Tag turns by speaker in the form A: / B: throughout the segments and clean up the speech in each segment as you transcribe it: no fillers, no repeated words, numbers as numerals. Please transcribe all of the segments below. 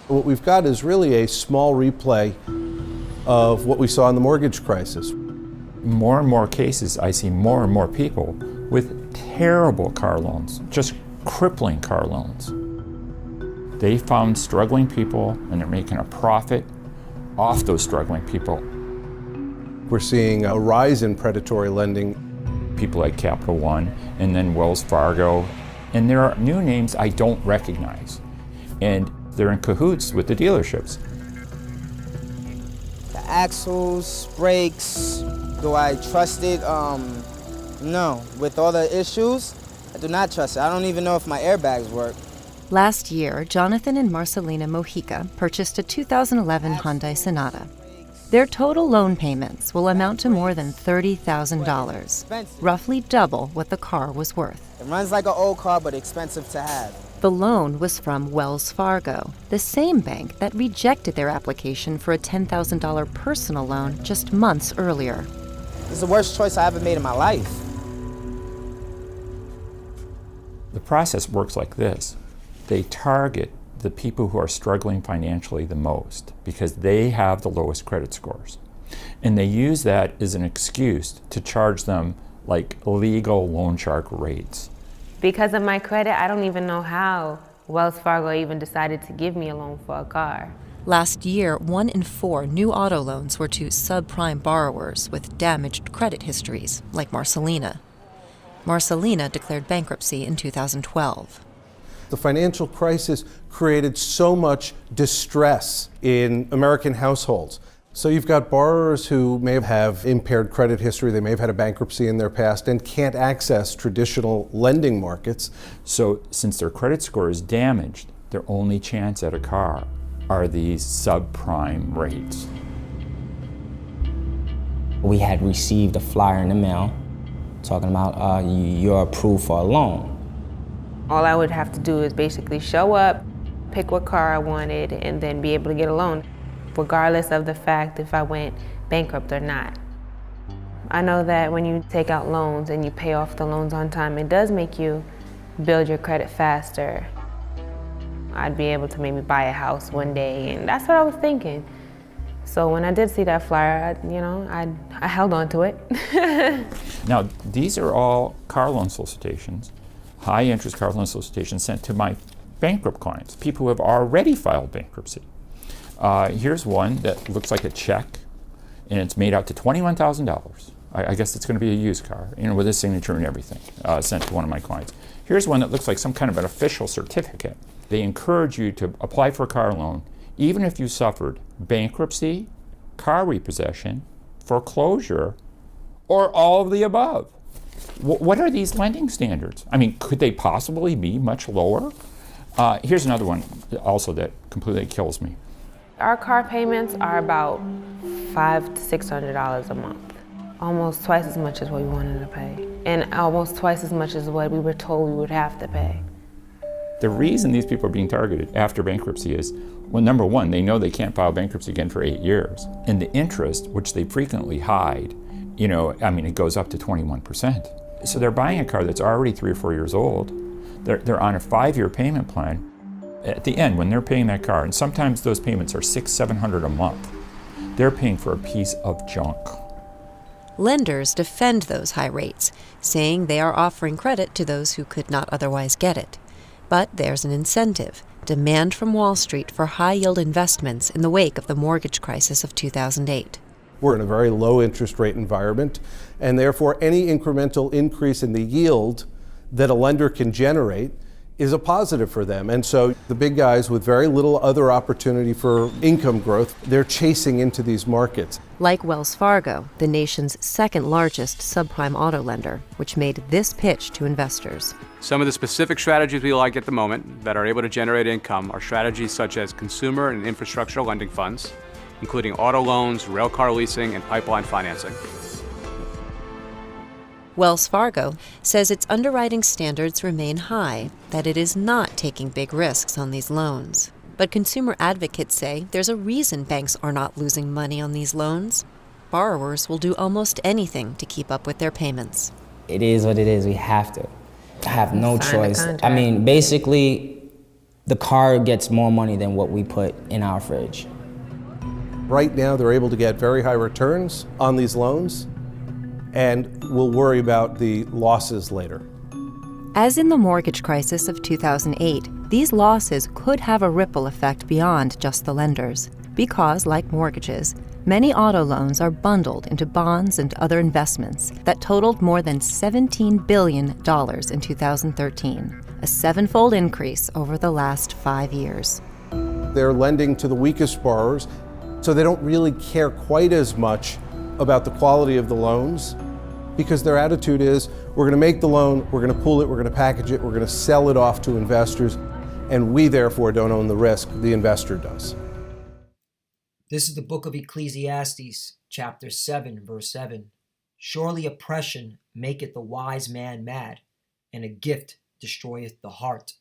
A: What we've got is really a small replay of what we saw in the mortgage crisis.
B: More and more cases, I see more and more people with terrible car loans, just crippling car loans. They found struggling people and they're making a profit off those struggling people.
A: We're seeing a rise in predatory lending.
B: People like Capital One and then Wells Fargo. And there are new names I don't recognize. And they're in cahoots with the dealerships.
C: The axles, brakes, do I trust it? No. With all the issues, I do not trust it. I don't even know if my airbags work.
D: Last year, Jonathan and Marcelina Mojica purchased a 2011 Hyundai Sonata. Their total loan payments will amount to more than $30,000, roughly double what the car was worth.
C: It runs like an old car, but expensive to have.
D: The loan was from Wells Fargo, the same bank that rejected their application for a $10,000 personal loan just months earlier.
C: It's the worst choice I ever made in my life.
B: The process works like this. They target the people who are struggling financially the most because they have the lowest credit scores. And they use that as an excuse to charge them like legal loan shark rates.
E: Because of my credit, I don't even know how Wells Fargo even decided to give me a loan for a car.
D: Last year, 1 in 4 new auto loans were to subprime borrowers with damaged credit histories, like Marcelina. Marcelina declared bankruptcy in 2012.
A: The financial crisis created so much distress in American households. So you've got borrowers who may have impaired credit history, they may have had a bankruptcy in their past and can't access traditional lending markets.
B: So since their credit score is damaged, their only chance at a car are these subprime rates.
F: We had received a flyer in the mail talking about you're approved for a loan.
E: All I would have to do is basically show up, pick what car I wanted, and then be able to get a loan, regardless of the fact if I went bankrupt or not. I know that when you take out loans and you pay off the loans on time, it does make you build your credit faster. I'd be able to maybe buy a house one day, and that's what I was thinking. So when I did see that flyer, I held on to it.
B: Now, these are all car loan solicitations, high interest car loan solicitations sent to my bankrupt clients, people who have already filed bankruptcy. Here's one that looks like a check, and it's made out to $21,000. I guess it's going to be a used car, with his signature and everything, sent to one of my clients. Here's one that looks like some kind of an official certificate. They encourage you to apply for a car loan, even if you suffered bankruptcy, car repossession, foreclosure, or all of the above. What are these lending standards? I mean, could they possibly be much lower? Here's another one also that completely kills me.
E: Our car payments are about $500 to $600 a month. Almost twice as much as what we wanted to pay. And almost twice as much as what we were told we would have to pay.
B: The reason these people are being targeted after bankruptcy is, well, number one, they know they can't file bankruptcy again for 8 years. And the interest, which they frequently hide, it goes up to 21%. So they're buying a car that's already 3 or 4 years old. They're on a 5-year payment plan. At the end, when they're paying that car, and sometimes those payments are $600-700 a month, they're paying for a piece of junk.
D: Lenders defend those high rates, saying they are offering credit to those who could not otherwise get it. But there's an incentive, demand from Wall Street for high-yield investments in the wake of the mortgage crisis of 2008.
A: We're in a very low interest rate environment, and therefore any incremental increase in the yield that a lender can generate is a positive for them. And so the big guys with very little other opportunity for income growth, they're chasing into these markets.
D: Like Wells Fargo, the nation's second largest subprime auto lender, which made this pitch to investors.
G: Some of the specific strategies we like at the moment that are able to generate income are strategies such as consumer and infrastructure lending funds, including auto loans, railcar leasing, and pipeline financing.
D: Wells Fargo says its underwriting standards remain high, that it is not taking big risks on these loans. But consumer advocates say there's a reason banks are not losing money on these loans. Borrowers will do almost anything to keep up with their payments.
F: It is what it is. We have to. I have no choice. I mean, basically, The car gets more money than what we put in our fridge.
A: Right now, they're able to get very high returns on these loans, and we'll worry about the losses later.
D: As in the mortgage crisis of 2008, these losses could have a ripple effect beyond just the lenders, because, like mortgages, many auto loans are bundled into bonds and other investments that totaled more than $17 billion in 2013, a seven-fold increase over the last 5 years.
A: They're lending to the weakest borrowers, so they don't really care quite as much about the quality of the loans, because their attitude is, we're going to make the loan, we're going to pool it, we're going to package it, we're going to sell it off to investors, and we therefore don't own the risk, the investor does.
H: This is the book of Ecclesiastes, chapter 7, verse 7. Surely oppression maketh the wise man mad, and a gift destroyeth the heart.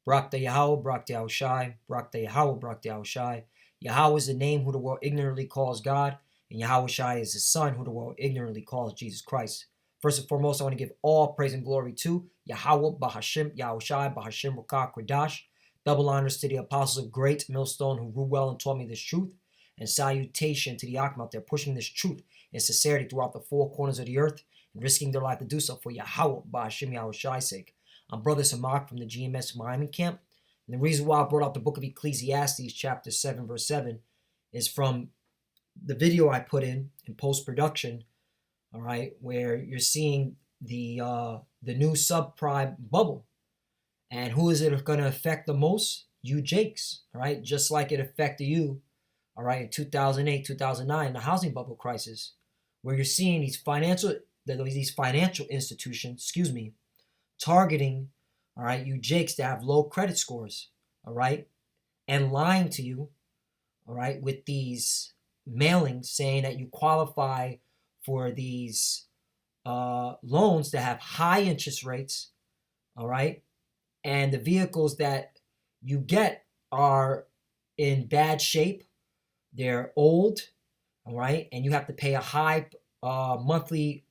H: Barak Yahweh, Barak Yahushai, Barak Yahweh, Barak Yahushai. Yahweh is the name who the world ignorantly calls God, and Yahushai is the Son who the world ignorantly calls Jesus Christ. First and foremost, I want to give all praise and glory to Yahweh, Bahashim, Yahushai, Bahashim, Rakah, Kradash. Double honors to the apostles of great millstone who grew well and taught me this truth. And salutation to the Akim out there pushing this truth in sincerity throughout the four corners of the earth and risking their life to do so for Yahweh, Bahashim, Yahushai's sake. I'm Brother Samak from the GMS Miami camp. And the reason why I brought out the book of Ecclesiastes, chapter 7, verse 7, is from the video I put in post-production, all right, where you're seeing the new subprime bubble. And who is it going to affect the most? You Jakes, all right? Just like it affected you, all right, in 2008, 2009, the housing bubble crisis, where you're seeing these financial institutions, targeting, all right, you Jakes that have low credit scores, all right, and lying to you, all right, with these mailings saying that you qualify for these loans that have high interest rates, all right, and the vehicles that you get are in bad shape, they're old, all right, and you have to pay a high monthly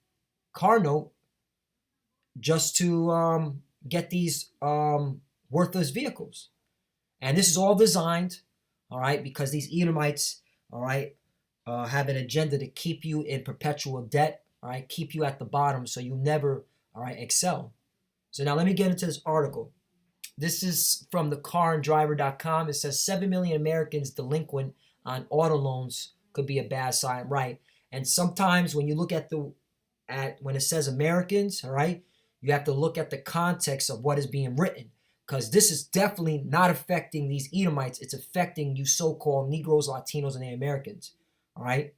H: car note just to get these worthless vehicles. And this is all designed, all right, because these Edomites, all right, have an agenda to keep you in perpetual debt, all right, keep you at the bottom so you never, all right, excel. So now let me get into this article. This is from thecarandriver.com. It says 7 million Americans delinquent on auto loans could be a bad sign, right? And sometimes when you look at when it says Americans, all right, you have to look at the context of what is being written, because this is definitely not affecting these Edomites. It's affecting you so-called Negroes, Latinos, and Americans, all right?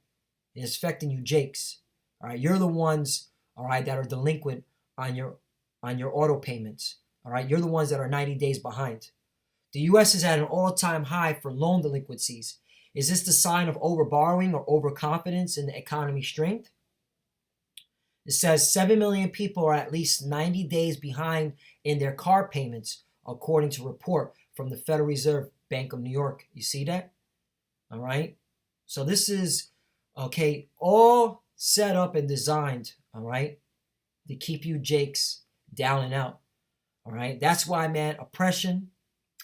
H: It's affecting you Jakes, all right? You're the ones, all right, that are delinquent on your auto payments, all right? You're the ones that are 90 days behind. The U.S. is at an all-time high for loan delinquencies. Is this the sign of overborrowing or overconfidence in the economy's strength? It says 7 million people are at least 90 days behind in their car payments, according to a report from the Federal Reserve Bank of New York. You see that? All right. So this is, okay, all set up and designed, all right, to keep you Jakes down and out. All right. That's why, man,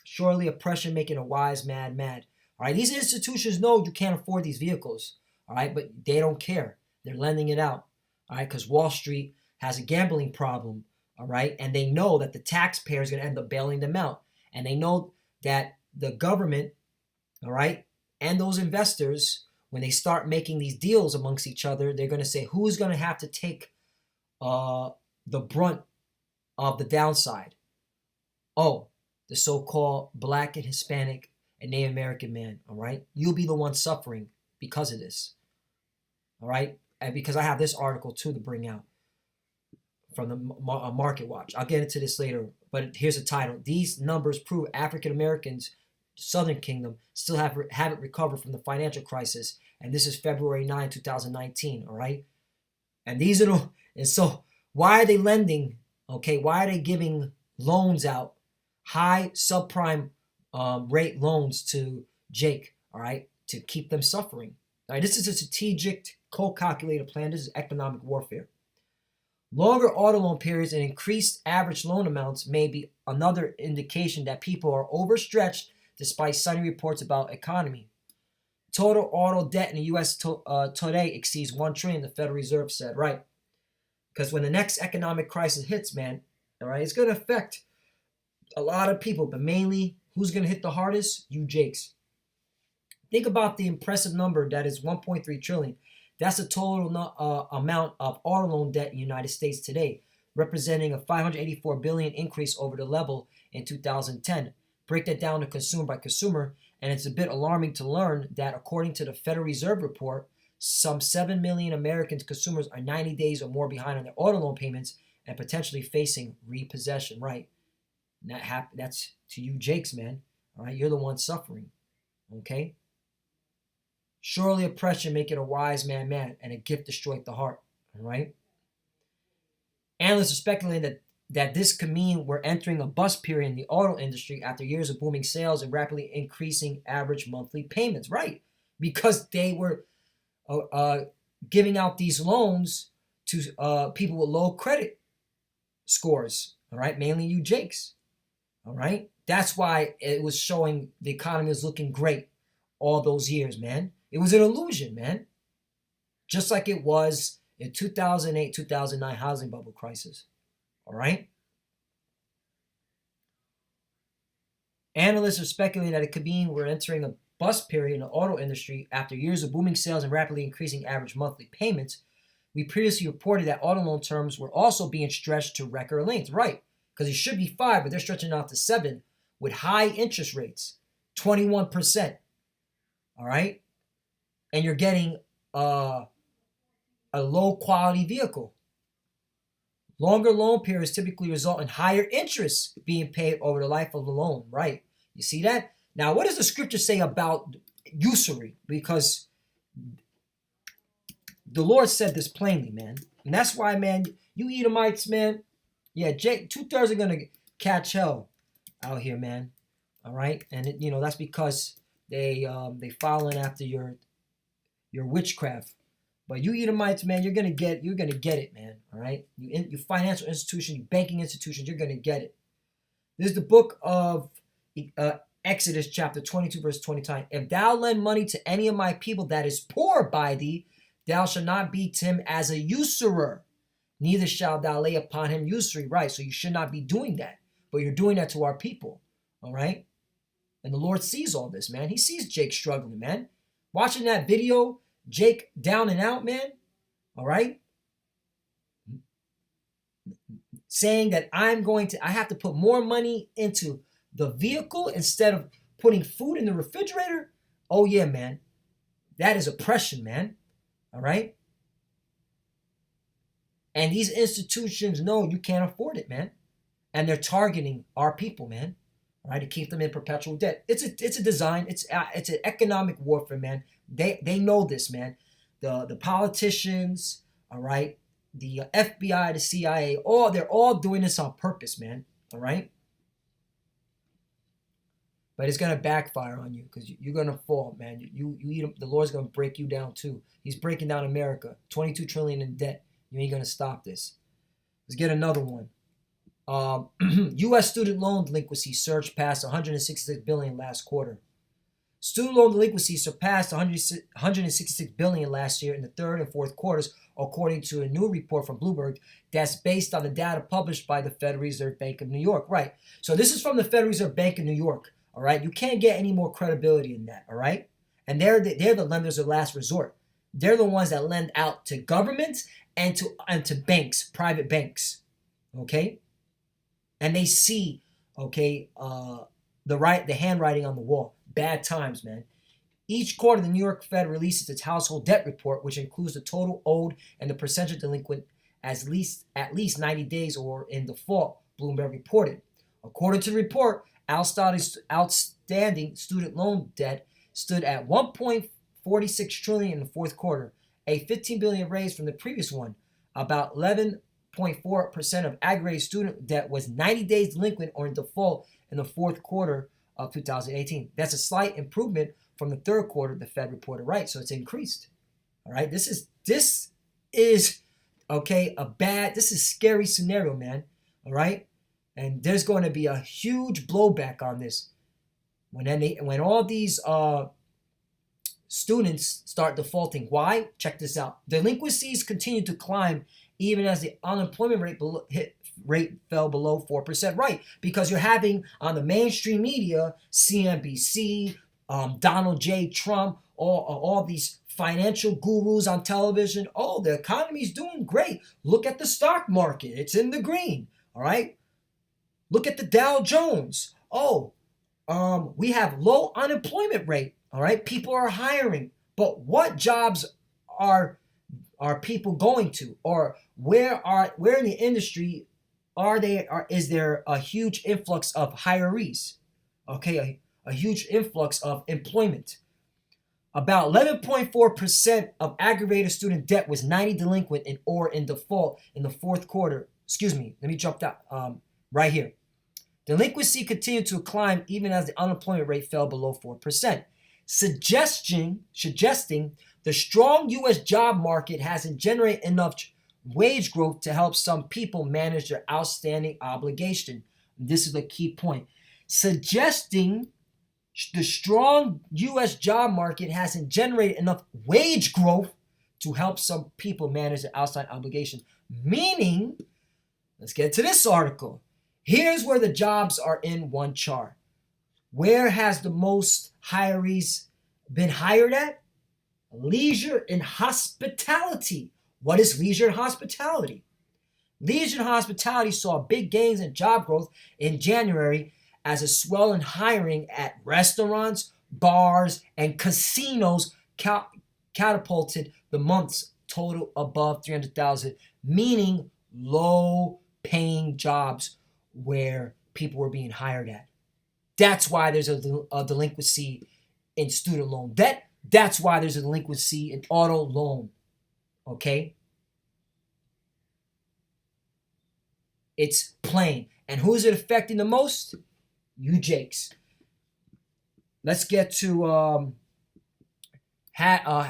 H: surely oppression making a wise man mad. All right. These institutions know you can't afford these vehicles. All right. But they don't care. They're lending it out. All right, because Wall Street has a gambling problem, all right, and they know that the taxpayer is going to end up bailing them out, and they know that the government, all right, and those investors, when they start making these deals amongst each other, they're going to say, who's going to have to take the brunt of the downside? Oh, the so-called Black and Hispanic and Native American man, all right? You'll be the one suffering because of this, all right? And because I have this article too to bring out from the Market Watch. I'll get into this later, but here's the title. These numbers prove African Americans, Southern Kingdom, still haven't recovered from the financial crisis. And this is February 9, 2019, all right? And so why are they lending, okay? Why are they giving loans out, high subprime rate loans to Jake, all right, to keep them suffering? All right, this is a strategic, calculated plan. This is economic warfare. Longer auto loan periods and increased average loan amounts may be another indication that people are overstretched despite sunny reports about economy. Total auto debt in the U.S. Today exceeds $1 trillion, the Federal Reserve said, right? Because when the next economic crisis hits, man, all right, it's going to affect a lot of people, but mainly who's going to hit the hardest? You Jakes. Think about the impressive number that is 1.3 trillion. That's the total amount of auto loan debt in the United States today, representing a 584 billion increase over the level in 2010. Break that down to consumer by consumer, and it's a bit alarming to learn that according to the Federal Reserve report, some 7 million American consumers are 90 days or more behind on their auto loan payments and potentially facing repossession, right? And that's to you Jakes, man. All right, you're the one suffering, okay? Surely oppression make it a wise man mad, and a gift destroyed the heart. All right. Analysts are speculating that this could mean we're entering a bust period in the auto industry after years of booming sales and rapidly increasing average monthly payments. Right, because they were giving out these loans to people with low credit scores. All right, mainly you Jakes. All right, that's why it was showing the economy was looking great all those years, man. It was an illusion, man. Just like it was in 2008, 2009 housing bubble crisis. All right? Analysts are speculating that it could mean we're entering a bust period in the auto industry after years of booming sales and rapidly increasing average monthly payments. We previously reported that auto loan terms were also being stretched to record lengths, right? Because it should be 5, but they're stretching out to 7 with high interest rates, 21%. All right? And you're getting a low quality vehicle. Longer loan periods typically result in higher interest being paid over the life of the loan, right? You see that? Now, what does the scripture say about usury? Because the Lord said this plainly, man. And that's why, man, you Edomites, man, yeah, 2/3 are going to catch hell out here, man. All right? And, that's because they following after your witchcraft. But you Edomites, man, you're gonna get it, man. All right, you financial institutions, you banking institutions, you're gonna get it. This is the book of Exodus, chapter 22, verse 29. If thou lend money to any of my people that is poor by thee, thou shalt not beat him as a usurer, neither shalt thou lay upon him usury. Right, so you should not be doing that, but you're doing that to our people. All right, and the Lord sees all this, man. He sees Jake struggling, man. Watching that video, Jake down and out, man. All right. Saying that I have to put more money into the vehicle instead of putting food in the refrigerator. Oh yeah, man. That is oppression, man. All right. And these institutions know you can't afford it, man. And they're targeting our people, man. All right, to keep them in perpetual debt. It's a design. It's an economic warfare, man. They know this, man. The politicians, all right, the FBI, the CIA, they're all doing this on purpose, man. All right. But it's gonna backfire on you because you're gonna fall, man. The Lord's gonna break you down too. He's breaking down America. 22 trillion in debt. You ain't gonna stop this. Let's get another one. U.S. student loan delinquency surged past 166 billion last quarter. Student loan delinquency surpassed 166 billion last year in the third and fourth quarters, according to a new report from Bloomberg that's based on the data published by the Federal Reserve Bank of New York. Right. So this is from the Federal Reserve Bank of New York. All right. You can't get any more credibility in that. All right. And they're the lenders of last resort. They're the ones that lend out to governments and to banks, private banks. Okay. And they see, okay, the handwriting on the wall. Bad times, man. Each quarter, the New York Fed releases its household debt report, which includes the total owed and the percentage of delinquent at least 90 days or in default, Bloomberg reported. According to the report, outstanding student loan debt stood at 1.46 trillion in the fourth quarter, a 15 billion raise from the previous one. About 11.4% of aggregated student debt was 90 days delinquent or in default in the fourth quarter of 2018. That's a slight improvement from the third quarter, the Fed reported, right? So it's increased. All right. This is okay, this is scary scenario, man, all right? And there's going to be a huge blowback on this. When all these students start defaulting. Why? Check this out. Delinquencies continue to climb even as the unemployment rate fell below 4%. Right, because you're having on the mainstream media, CNBC, Donald J. Trump, all these financial gurus on television. Oh, the economy's doing great. Look at the stock market. It's in the green. All right. Look at the Dow Jones. Oh, we have low unemployment rate. All right. People are hiring. But what jobs are people going to? Or where in the industry is there a huge influx of hirees? Okay, a huge influx of employment. About 11.4% of aggravated student debt was 90 delinquent or in default in the fourth quarter. Excuse me, let me jump that right here. Delinquency continued to climb even as the unemployment rate fell below 4%, suggesting the strong U.S. job market hasn't generated enough wage growth to help some people manage their outstanding obligation. This is the key point. Suggesting the strong U.S. job market hasn't generated enough wage growth to help some people manage their outstanding obligation. Meaning, let's get to this article. Here's where the jobs are in one chart. Where has the most hirees been hired at? Leisure and hospitality. What is leisure and hospitality? Leisure and hospitality saw big gains in job growth in January as a swell in hiring at restaurants, bars, and casinos catapulted the month's total above 300,000, meaning low-paying jobs where people were being hired at. That's why there's a delinquency in student loan debt. That's why there's a delinquency in auto loan. Okay? It's plain. And who is it affecting the most? You Jakes. Let's get to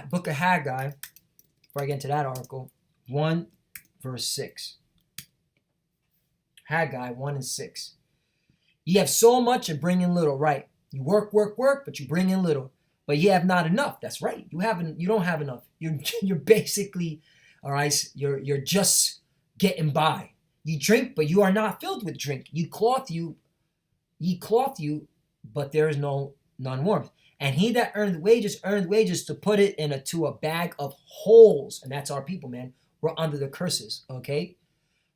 H: Book of Haggai, before I get into that article. 1 verse 6. Haggai 1 and 6. Ye have so much and bring in little, right? You work, but you bring in little. But ye have not enough. That's right. You don't have enough. You're basically, all right, you're just getting by. You drink, but you are not filled with drink. Ye cloth you, but there is none warmth. And he that earned wages to put it into a bag of holes. And that's our people, man. We're under the curses, okay?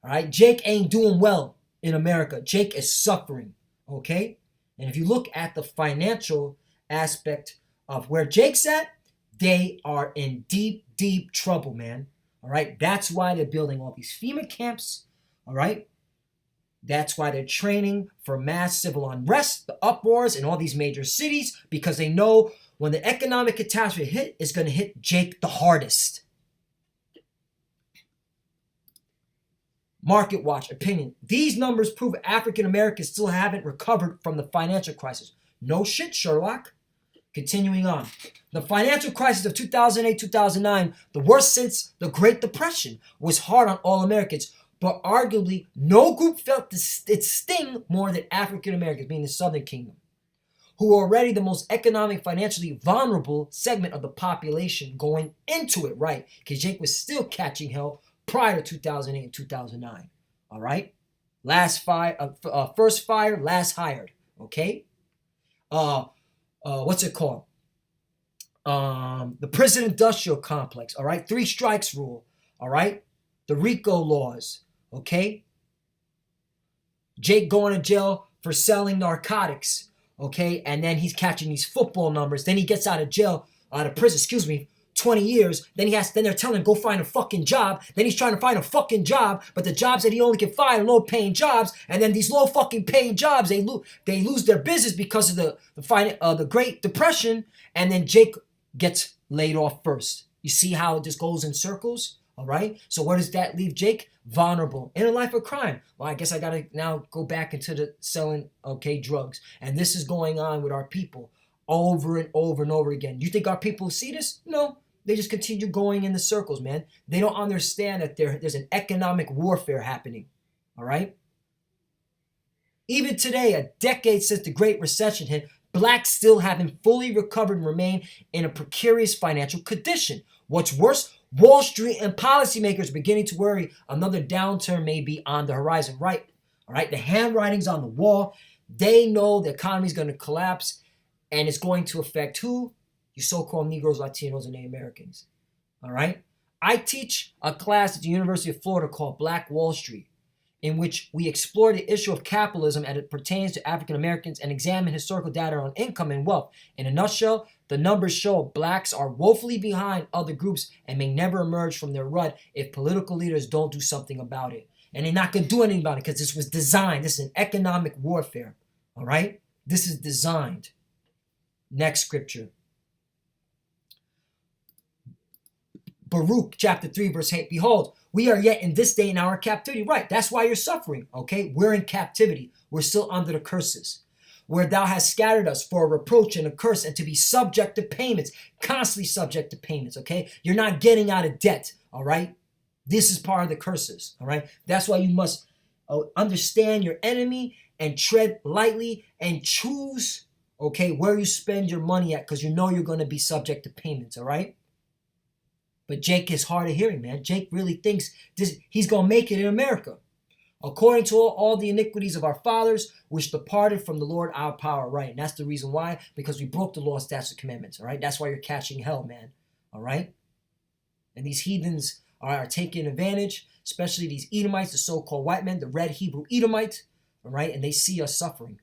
H: All right, Jake ain't doing well in America. Jake is suffering, okay? And if you look at the financial aspect of where Jake's at, they are in deep, deep trouble, man. All right, that's why they're building all these FEMA camps, all right? That's why they're training for mass civil unrest, the uproars in all these major cities, because they know when the economic catastrophe hit, it's going to hit Jake the hardest. Market Watch opinion. These numbers prove African Americans still haven't recovered from the financial crisis. No shit, Sherlock. Continuing on. The financial crisis of 2008-2009, the worst since the Great Depression, was hard on all Americans, but arguably no group felt its sting more than African Americans, being the Southern Kingdom, who were already the most economic, financially vulnerable segment of the population going into it, right? Because Jake was still catching hell prior to 2008 and 2009, all right? First fire, last hired, okay? What's it called? The prison industrial complex, all right? 3 strikes rule, all right? The RICO laws, okay? Jake going to jail for selling narcotics, okay? And then he's catching these football numbers. Then he gets out of prison, 20 years. Then they're telling him, go find a fucking job. Then he's trying to find a fucking job, but the jobs that he only can find are low-paying jobs. And then these low fucking paying jobs, they lose their business because of the Great Depression. And then Jake gets laid off first. You see how it just goes in circles? All right. So where does that leave Jake? Vulnerable in a life of crime. Well, I guess I gotta now go back into the selling, drugs. And this is going on with our people over and over and over again. You think our people see this? No, They just continue going in the circles, man. They don't understand that there's an economic warfare happening, all right? Even today, a decade since the Great Recession hit, blacks still haven't fully recovered and remain in a precarious financial condition. What's worse, Wall Street and policymakers are beginning to worry another downturn may be on the horizon, right? All right, the handwriting's on the wall. They know the economy is going to collapse, and it's going to affect who? You so-called Negroes, Latinos, and Native Americans. All right? I teach a class at the University of Florida called Black Wall Street, in which we explore the issue of capitalism as it pertains to African Americans and examine historical data on income and wealth. In a nutshell, the numbers show blacks are woefully behind other groups and may never emerge from their rut if political leaders don't do something about it. And they're not going to do anything about it because this was designed. This is an economic warfare. All right? This is designed. Next scripture. Baruch chapter 3 verse 8. Behold, we are yet in this day in our captivity. Right, that's why you're suffering, okay? We're in captivity. We're still under the curses. Where thou hast scattered us for a reproach and a curse and to be subject to payments, constantly subject to payments, okay? You're not getting out of debt, all right? This is part of the curses, all right? That's why you must understand your enemy and tread lightly and choose, okay, where you spend your money at because you know you're going to be subject to payments, all right? But Jake is hard of hearing, man. Jake really thinks he's going to make it in America. According to all the iniquities of our fathers, which departed from the Lord our power, right? And that's the reason why, because we broke the law, statutes, and commandments, all right? That's why you're catching hell, man, all right? And these heathens are taking advantage, especially these Edomites, the so-called white men, the red Hebrew Edomites, all right? And they see us suffering.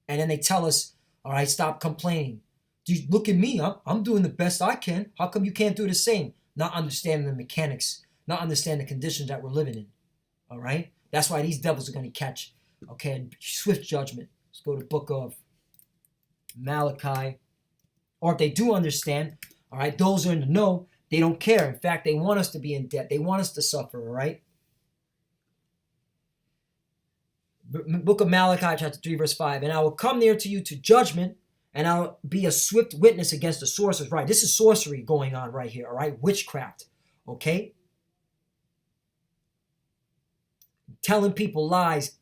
H: And then they tell us, all right, stop complaining. Dude, look at me, I'm doing the best I can. How come you can't do the same? Not understanding the mechanics, not understanding the conditions that we're living in, all right? That's why these devils are going to catch, okay, swift judgment. Let's go to the book of Malachi. Or if they do understand, all right, those who are in the know, they don't care. In fact, they want us to be in debt. They want us to suffer, all right? Book of Malachi, chapter 3, verse 5. And I will come near to you to judgment, and I'll be a swift witness against the sorcerers. Right, this is sorcery going on right here, all right? Witchcraft, okay? Telling people lies,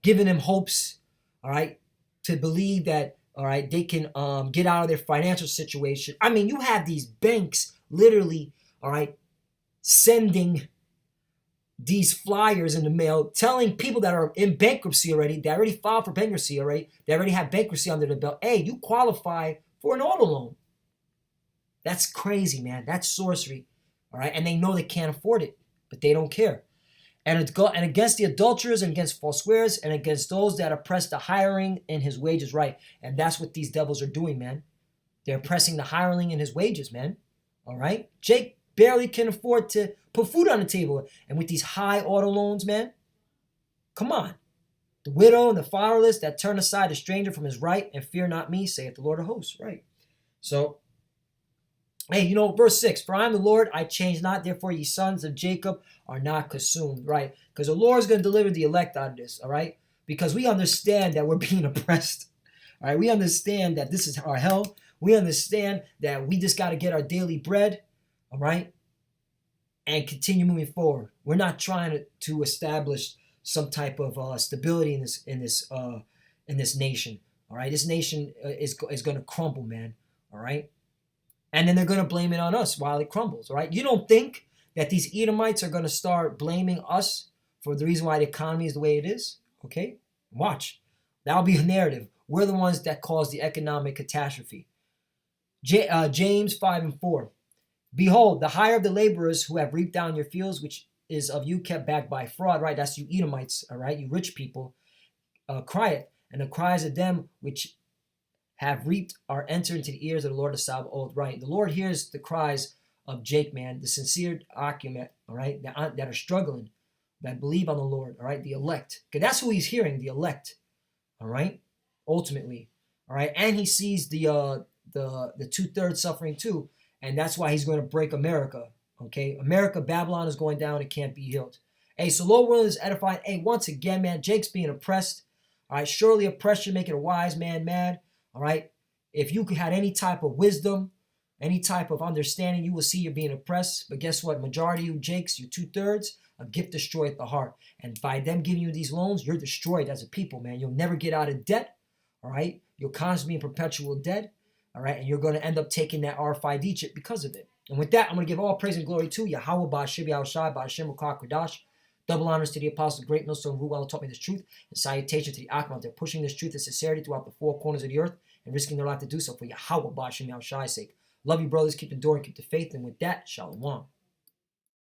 H: giving them hopes, all right, to believe that, all right, they can get out of their financial situation. I mean, you have these banks literally, all right, sending these flyers in the mail telling people that are in bankruptcy already, they already filed for bankruptcy already, they already have bankruptcy under the belt. Hey, you qualify for an auto loan. That's crazy, man. That's sorcery, all right? And they know they can't afford it, but they don't care. And against the adulterers and against false swearers and against those that oppress the hireling in his wages, right? And that's what these devils are doing, man. They're oppressing the hireling in his wages, man, all right? Jake barely can afford to put food on the table. And with these high auto loans, man, come on. The widow and the fatherless that turn aside a stranger from his right and fear not me, saith the Lord of hosts, right? So, hey, you know, verse 6, for I am the Lord, I change not, therefore ye sons of Jacob are not consumed, right? Because the Lord is going to deliver the elect out of this, all right? Because we understand that we're being oppressed, all right? We understand that this is our hell. We understand that we just got to get our daily bread, all right? And continue moving forward. We're not trying to establish some type of stability in this nation. All right, this nation is going to crumble, man. All right, and then they're going to blame it on us while it crumbles. All right, you don't think that these Edomites are going to start blaming us for the reason why the economy is the way it is? Okay, watch. That'll be a narrative. We're the ones that caused the economic catastrophe. James 5:4. Behold, the hire of the laborers who have reaped down your fields, which is of you kept back by fraud, right? That's you Edomites, all right? You rich people, crieth, and the cries of them which have reaped are entered into the ears of the Lord of Sabaoth, right? The Lord hears the cries of Jake, man, the sincere argument, all right, that are struggling, that believe on the Lord, all right? The elect, because that's who he's hearing, the elect, all right? Ultimately, all right? And he sees the 2/3 suffering too. And that's why he's going to break America, okay? America, Babylon is going down. It can't be healed. Hey, so Lord willing is edifying. Hey, once again, man, Jake's being oppressed. All right, surely oppression making a wise man mad. All right, If you had any type of wisdom, any type of understanding, you will see you're being oppressed. But guess what? Majority of you jakes, you 2/3, a gift destroyeth the heart. And by them giving you these loans, you're destroyed as a people, man. You'll never get out of debt, all right? You'll constantly be in perpetual debt, all right? And you're going to end up taking that RFID chip because of it. And with that, I'm going to give all praise and glory to Yahweh, Ba'ashem, Yahushai, Ba'ashem, Rukah, Kodash. Double honors to the apostle, great millstone, Ruel, who taught me this truth. And salutation to the Akhmat. They're pushing this truth and sincerity throughout the four corners of the earth and risking their life to do so for Yahweh, Ba'ashem, Yahushai's sake. Love you, brothers. Keep the door and keep the faith. And with that, shalom.